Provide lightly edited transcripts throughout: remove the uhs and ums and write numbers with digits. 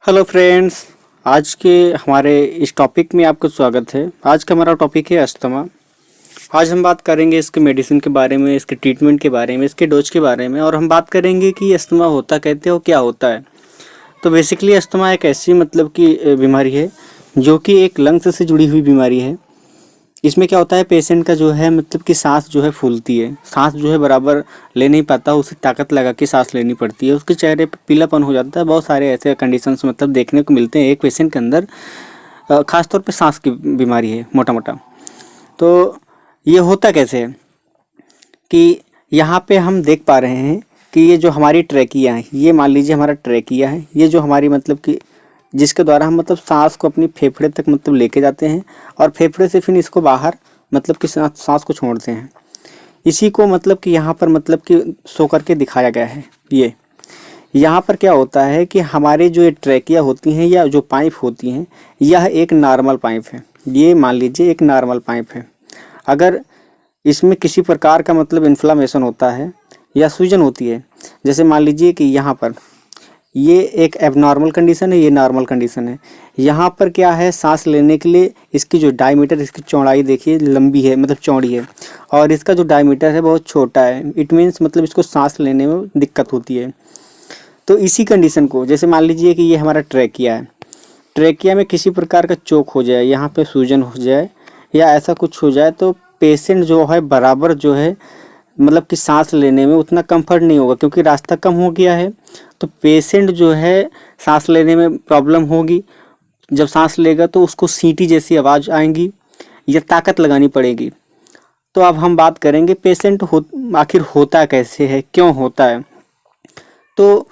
Hello friends. आज के हमारे इस टॉपिक में आपका स्वागत है। आज का हमारा टॉपिक है अस्थमा। आज हम बात करेंगे इसके मेडिसिन के बारे में, इसके ट्रीटमेंट के बारे में, इसके डोज के बारे में, और हम बात करेंगे कि अस्थमा होता कहते हो क्या होता है। तो बेसिकली अस्थमा एक ऐसी कि बीमारी है जो कि एक लंग्स से जुड़ी हुई बीमारी है। इसमें क्या होता है, पेशेंट का जो है कि सांस जो है फूलती है, सांस जो है बराबर ले नहीं पाता, उसे ताकत लगा के सांस लेनी पड़ती है, उसके चेहरे पे पीलापन हो जाता है। बहुत सारे ऐसे कंडीशंस देखने को मिलते हैं एक पेशेंट के अंदर। खासतौर पे सांस की बीमारी है मोटा मोटा। तो ये होता कैसे है कि यहाँ पे हम देख पा रहे हैं कि ये जो हमारी ट्रैकिया है, ये मान लीजिए हमारा ट्रैकिया है, ये जो हमारी कि जिसके द्वारा हम सांस को अपनी फेफड़े तक लेके जाते हैं और फेफड़े से फिर इसको बाहर कि सांस को छोड़ते हैं। इसी को कि यहाँ पर कि शो करके दिखाया गया है। ये यहाँ पर क्या होता है कि हमारे जो ये ट्रैकिया होती हैं या जो पाइप होती हैं, यह एक नॉर्मल पाइप है। ये मान लीजिए एक नॉर्मल पाइप है। अगर इसमें किसी प्रकार का इन्फ्लामेशन होता है या सूजन होती है, जैसे मान लीजिए कि यहाँ पर ये एक एबनॉर्मल कंडीशन है, ये नॉर्मल कंडीशन है। यहाँ पर क्या है, सांस लेने के लिए इसकी जो डायमीटर, इसकी चौड़ाई देखिए लंबी है, चौड़ी है, और इसका जो डायमीटर है बहुत छोटा है। इट मीन्स इसको सांस लेने में दिक्कत होती है। तो इसी कंडीशन को, जैसे मान लीजिए कि ये हमारा ट्रैकिया है, ट्रैकिया में किसी प्रकार का चोक हो जाए, यहाँ पे सूजन हो जाए या ऐसा कुछ हो जाए, तो पेशेंट जो है बराबर जो है कि सांस लेने में उतना कंफर्ट नहीं होगा, क्योंकि रास्ता कम हो गया है। तो पेशेंट जो है सांस लेने में प्रॉब्लम होगी। जब सांस लेगा तो उसको सीटी जैसी आवाज़ आएंगी या ताकत लगानी पड़ेगी। तो अब हम बात करेंगे पेशेंट आखिर होता कैसे है, क्यों होता है। तो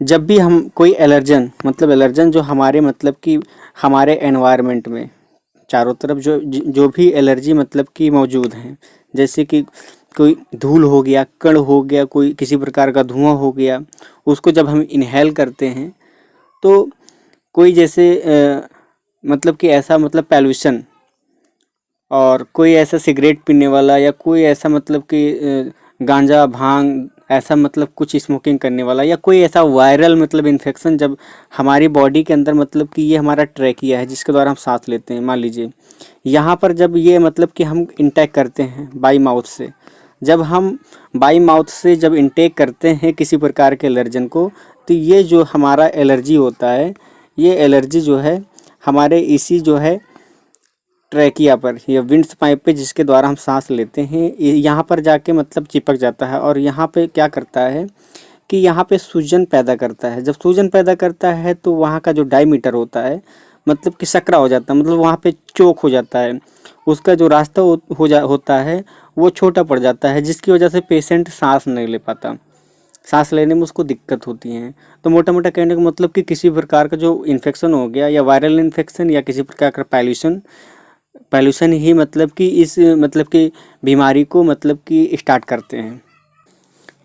जब भी हम कोई एलर्जन एलर्जन जो हमारे कि हमारे एनवायरनमेंट में चारों तरफ जो भी एलर्जी कि मौजूद हैं, जैसे कि कोई धूल हो गया, कण हो गया, कोई किसी प्रकार का धुआं हो गया, उसको जब हम इनहेल करते हैं तो कोई जैसे कि ऐसा पॉल्यूशन, और कोई ऐसा सिगरेट पीने वाला या कोई ऐसा कि गांजा भांग ऐसा कुछ स्मोकिंग करने वाला, या कोई ऐसा वायरल इन्फेक्शन जब हमारी बॉडी के अंदर कि ये हमारा ट्रैकिया है जिसके द्वारा हम सांस लेते हैं, मान लीजिए यहाँ पर जब ये कि हम इंटेक करते हैं बाई माउथ से, जब हम बाई माउथ से जब इंटेक करते हैं किसी प्रकार के एलर्जन को, तो ये जो हमारा एलर्जी होता है, ये एलर्जी जो है हमारे इसी जो है ट्रैकिया पर या विंड्स पाइप पे जिसके द्वारा हम सांस लेते हैं, यहाँ पर जाके चिपक जाता है, और यहाँ पे क्या करता है कि यहाँ पे सूजन पैदा करता है। जब सूजन पैदा करता है तो वहाँ का जो डायमीटर होता है कि सकरा हो जाता है, वहाँ पे चोक हो जाता है, उसका जो रास्ता होता है वो छोटा पड़ जाता है, जिसकी वजह से पेशेंट सांस नहीं ले पाता, सांस लेने में उसको दिक्कत होती है। तो मोटा मोटा कहने का कि किसी प्रकार का जो इन्फेक्शन हो गया या वायरल इन्फेक्शन या किसी प्रकार का पॉल्यूशन ही कि इस कि बीमारी को कि स्टार्ट करते हैं।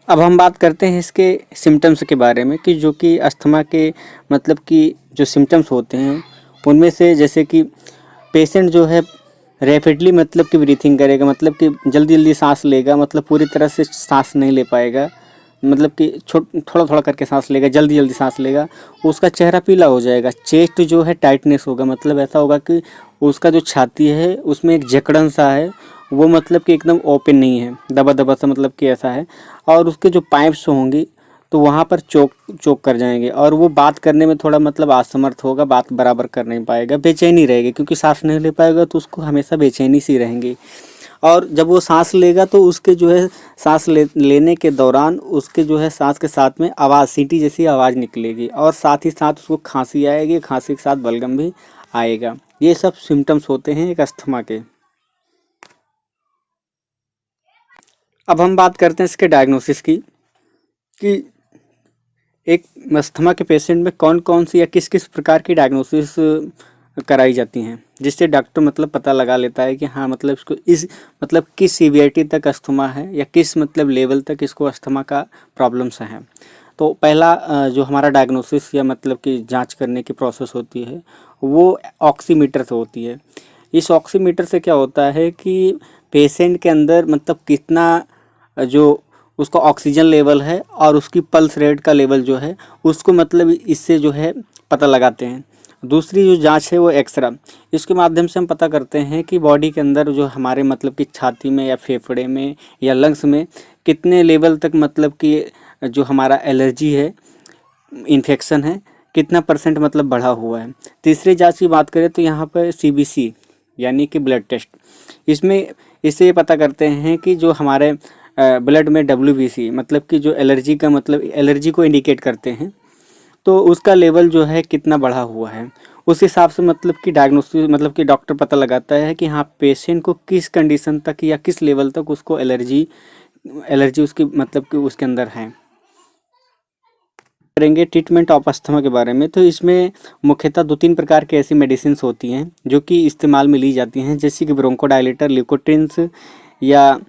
अब हम बात करते हैं इसके सिम्टम्स के बारे में, कि जो कि अस्थमा के कि जो सिम्टम्स होते हैं उनमें से, जैसे कि पेशेंट जो है रैपिडली कि ब्रीथिंग करेगा, कि जल्दी जल्दी सांस लेगा, पूरी तरह से सांस नहीं ले पाएगा, कि थोड़ा थोड़ा करके सांस लेगा, जल्दी जल्दी सांस लेगा, उसका चेहरा पीला हो जाएगा, चेस्ट जो है टाइटनेस होगा, ऐसा होगा कि उसका जो छाती है उसमें एक जकड़न सा है, वो कि एकदम ओपन नहीं है, दबा दबा सा कि ऐसा है, और उसके जो पाइप्स होंगी तो वहाँ पर चोक कर जाएंगे, और वो बात करने में थोड़ा असमर्थ होगा, बात बराबर कर नहीं पाएगा, बेचैनी रहेगी, क्योंकि सांस नहीं ले पाएगा तो उसको हमेशा बेचैनी सी रहेंगी। और जब वो सांस लेगा तो उसके जो है सांस लेने के दौरान उसके जो है सांस के साथ में आवाज़, सीटी जैसी आवाज़ निकलेगी, और साथ ही साथ उसको खांसी आएगी, खांसी के साथ बलगम भी आएगा। ये सब सिम्टम्स होते हैं एक अस्थमा के। अब हम बात करते हैं इसके डायग्नोसिस की, कि एक अस्थमा के पेशेंट में कौन कौन सी या किस किस प्रकार की डायग्नोसिस कराई जाती हैं, जिससे डॉक्टर पता लगा लेता है कि हाँ इसको इस किस सीवियरिटी तक अस्थमा है या किस लेवल तक इसको अस्थमा का प्रॉब्लम्स हैं। तो पहला जो हमारा डायग्नोसिस या कि जांच करने की प्रोसेस होती है वो ऑक्सीमीटर से होती है। इस ऑक्सीमीटर से क्या होता है कि पेशेंट के अंदर कितना जो उसका ऑक्सीजन लेवल है और उसकी पल्स रेट का लेवल जो है उसको इससे जो है पता लगाते हैं। दूसरी जो जांच है वो एक्सरा, इसके माध्यम से हम पता करते हैं कि बॉडी के अंदर जो हमारे मतलब कि छाती में या फेफड़े में या लंग्स में कितने लेवल तक मतलब कि जो हमारा एलर्जी है, इन्फेक्शन है, कितना % मतलब बढ़ा हुआ है। तीसरी जांच की बात करें तो यहाँ पर CBC यानी कि ब्लड टेस्ट, इसमें इससे ये पता करते हैं कि जो हमारे ब्लड में WBC मतलब कि जो एलर्जी का मतलब एलर्जी को इंडिकेट करते हैं, तो उसका लेवल जो है कितना बढ़ा हुआ है। उस हिसाब से मतलब कि डायग्नोसिस मतलब कि डॉक्टर पता लगाता है कि हाँ पेशेंट को किस कंडीशन तक या किस लेवल तक उसको एलर्जी उसकी मतलब कि उसके अंदर है। करेंगे ट्रीटमेंट ऑफ अस्थमा के बारे में। तो इसमें मुख्यतः 2-3 प्रकार की ऐसी मेडिसिन होती हैं जो कि इस्तेमाल में ली जाती हैं, जैसे कि ब्रोंकोडायलेटर, ल्यूकोट्रिन्स या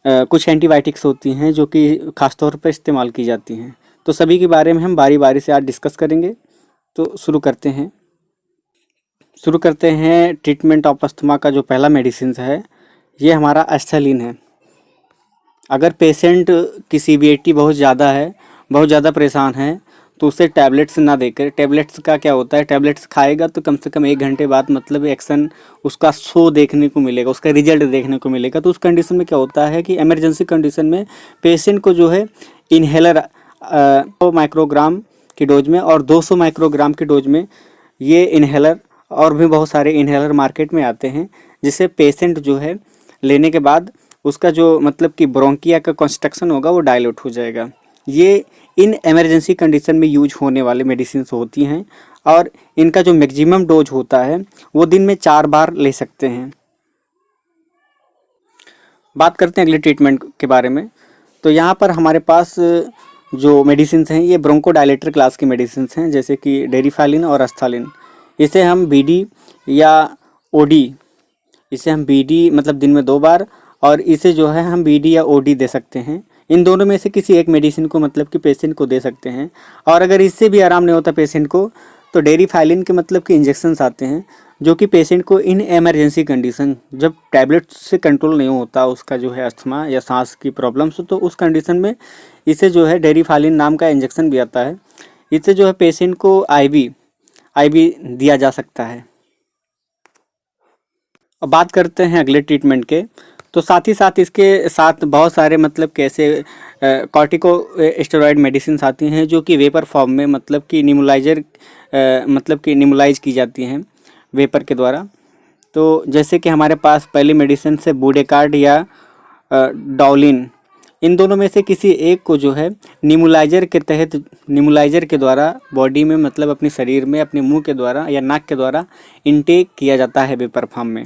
कुछ एंटीबायोटिक्स होती हैं जो कि खासतौर पर इस्तेमाल की जाती हैं। तो सभी के बारे में हम बारी बारी से आज डिस्कस करेंगे। तो शुरू करते हैं ट्रीटमेंट ऑफ अस्थमा का जो पहला मेडिसिन है ये हमारा एस्थलीन है। अगर पेशेंट की सीवियरिटी बहुत ज़्यादा है, बहुत ज़्यादा परेशान है, तो उसे टैबलेट्स ना देकर, टैबलेट्स का क्या होता है, टैबलेट्स खाएगा तो कम से कम 1 घंटे बाद मतलब एक्शन उसका शो देखने को मिलेगा, उसका रिजल्ट देखने को मिलेगा। तो उस कंडीशन में क्या होता है कि इमरजेंसी कंडीशन में पेशेंट को जो है इन्हेलर 100 माइक्रोग्राम की डोज में और 200 माइक्रोग्राम की डोज में ये इन्हेलर और भी बहुत सारे इन्हेलर मार्केट में आते हैं, जिसे पेशेंट जो है लेने के बाद उसका जो मतलब कि ब्रोंकिया का कंस्ट्रक्शन होगा वो डायलेट हो जाएगा। ये इन इमरजेंसी कंडीशन में यूज होने वाले मेडिसिन होती हैं और इनका जो मैक्सिमम डोज होता है वो दिन में 4 बार ले सकते हैं। बात करते हैं अगले ट्रीटमेंट के बारे में। तो यहाँ पर हमारे पास जो मेडिसिन हैं ये ब्रोंकोडायलेटर क्लास की मेडिसिन हैं, जैसे कि डेरिफालिन और अस्थालिन। इसे हम BD या OD, इसे हम BD मतलब दिन में 2 बार, और इसे जो है हम BD या OD दे सकते हैं। इन दोनों में से किसी एक मेडिसिन को मतलब कि पेशेंट को दे सकते हैं। और अगर इससे भी आराम नहीं होता पेशेंट को, तो डेरिफाइलिन के मतलब कि इंजेक्शन्स आते हैं जो कि पेशेंट को इन इमरजेंसी कंडीशन, जब टैबलेट से कंट्रोल नहीं होता उसका जो है अस्थमा या सांस की प्रॉब्लम्स, तो उस कंडीशन में इसे जो है डेरिफाइलिन नाम का इंजेक्शन भी आता है। इससे जो है पेशेंट को IV दिया जा सकता है। अब बात करते हैं अगले ट्रीटमेंट के। तो साथ ही साथ इसके साथ बहुत सारे मतलब कैसे कॉर्टिको स्टेरॉयड मेडिसिन आती हैं जो कि वेपर फॉर्म में मतलब कि मतलब कि निमुलाइज की जाती हैं वेपर के द्वारा। तो जैसे कि हमारे पास पहली मेडिसिन से बूडेकार्ड या डाउलिन, इन दोनों में से किसी एक को जो है निमुलाइजर के द्वारा बॉडी में मतलब अपने शरीर में अपने मुंह के द्वारा या नाक के द्वारा इनटेक किया जाता है वेपर फॉर्म में।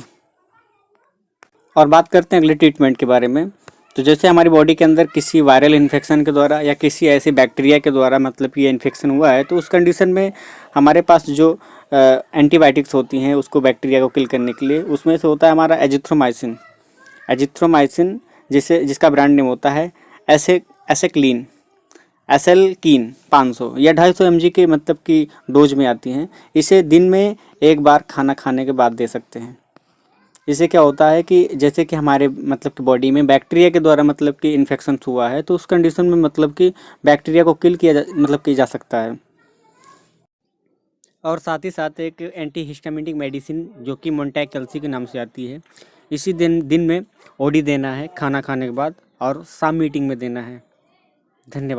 और बात करते हैं अगले ट्रीटमेंट के बारे में। तो जैसे हमारी बॉडी के अंदर किसी वायरल इन्फेक्शन के द्वारा या किसी ऐसे बैक्टीरिया के द्वारा मतलब कि ये इन्फेक्शन हुआ है, तो उस कंडीशन में हमारे पास जो एंटीबायोटिक्स होती हैं उसको बैक्टीरिया को किल करने के लिए, उसमें से होता है हमारा एजिथ्रोमाइसिन जिसका ब्रांड नेम होता है एसेक्लीन 500 या 250 mg के मतलब की डोज में आती हैं। इसे दिन में 1 बार खाना खाने के बाद दे सकते हैं। इससे क्या होता है कि जैसे कि हमारे मतलब कि बॉडी में बैक्टीरिया के द्वारा मतलब कि इन्फेक्शन हुआ है, तो उस कंडीशन में मतलब कि बैक्टीरिया को किल किया जा सकता है। और साथ ही साथ एक एंटी हिस्टामिनिक मेडिसिन जो कि मोन्टेक्सेल्सी के नाम से आती है, इसी दिन में OD देना है खाना खाने के बाद और शाम मीटिंग में देना है। धन्यवाद।